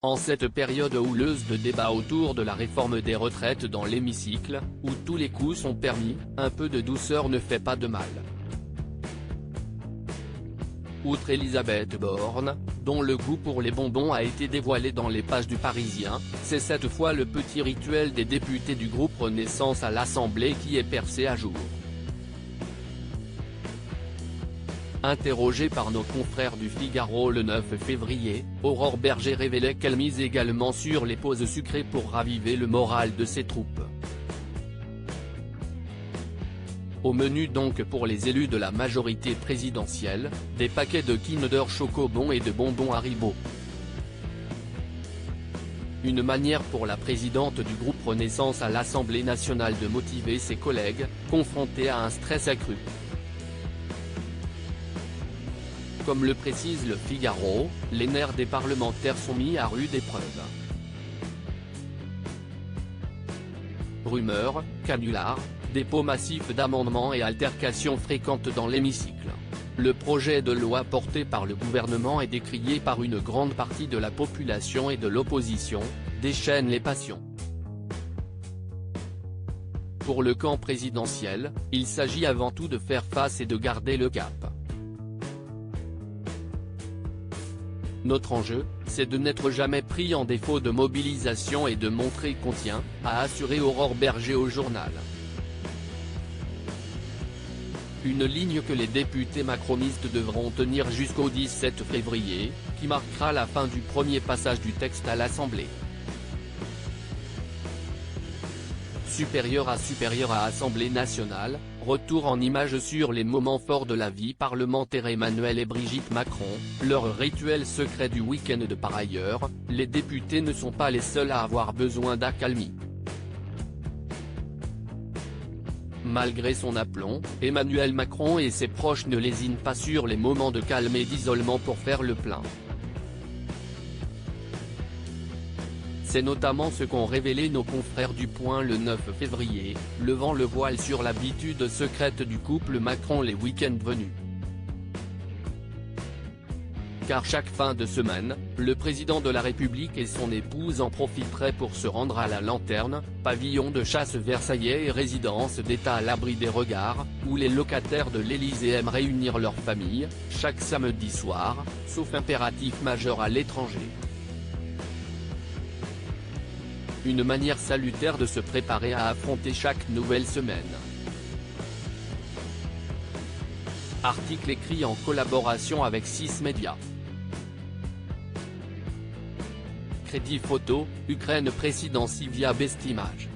En cette période houleuse de débat autour de la réforme des retraites dans l'hémicycle, où tous les coups sont permis, un peu de douceur ne fait pas de mal. Outre Elisabeth Borne, dont le goût pour les bonbons a été dévoilé dans les pages du Parisien, c'est cette fois le petit rituel des députés du groupe Renaissance à l'Assemblée qui est percé à jour. Interrogée par nos confrères du Figaro le 9 février, Aurore Bergé révélait qu'elle mise également sur les pauses sucrées pour raviver le moral de ses troupes. Au menu donc pour les élus de la majorité présidentielle, des paquets de Kinder Chocobon et de bonbons Haribo. Une manière pour la présidente du groupe Renaissance à l'Assemblée nationale de motiver ses collègues, confrontés à un stress accru. Comme le précise le Figaro, les nerfs des parlementaires sont mis à rude épreuve. Rumeurs, canulars, dépôts massifs d'amendements et altercations fréquentes dans l'hémicycle. Le projet de loi porté par le gouvernement et décrié par une grande partie de la population et de l'opposition, déchaîne les passions. Pour le camp présidentiel, il s'agit avant tout de faire face et de garder le cap. Notre enjeu, c'est de n'être jamais pris en défaut de mobilisation et de montrer qu'on tient, a assuré Aurore Bergé au journal. Une ligne que les députés macronistes devront tenir jusqu'au 17 février, qui marquera la fin du premier passage du texte à l'Assemblée. Supérieur à Assemblée nationale, retour en images sur les moments forts de la vie parlementaire. Emmanuel et Brigitte Macron, leur rituel secret du week-end. Par ailleurs, les députés ne sont pas les seuls à avoir besoin d'accalmie. Malgré son aplomb, Emmanuel Macron et ses proches ne lésinent pas sur les moments de calme et d'isolement pour faire le plein. C'est notamment ce qu'ont révélé nos confrères du Point le 9 février, levant le voile sur l'habitude secrète du couple Macron les week-ends venus. Car chaque fin de semaine, le président de la République et son épouse en profiteraient pour se rendre à la Lanterne, pavillon de chasse versaillais et résidence d'État à l'abri des regards, où les locataires de l'Élysée aiment réunir leurs familles, chaque samedi soir, sauf impératif majeur à l'étranger. Une manière salutaire de se préparer à affronter chaque nouvelle semaine. Article écrit en collaboration avec 6 médias. Crédit photo, Ukraine présidence via Bestimage.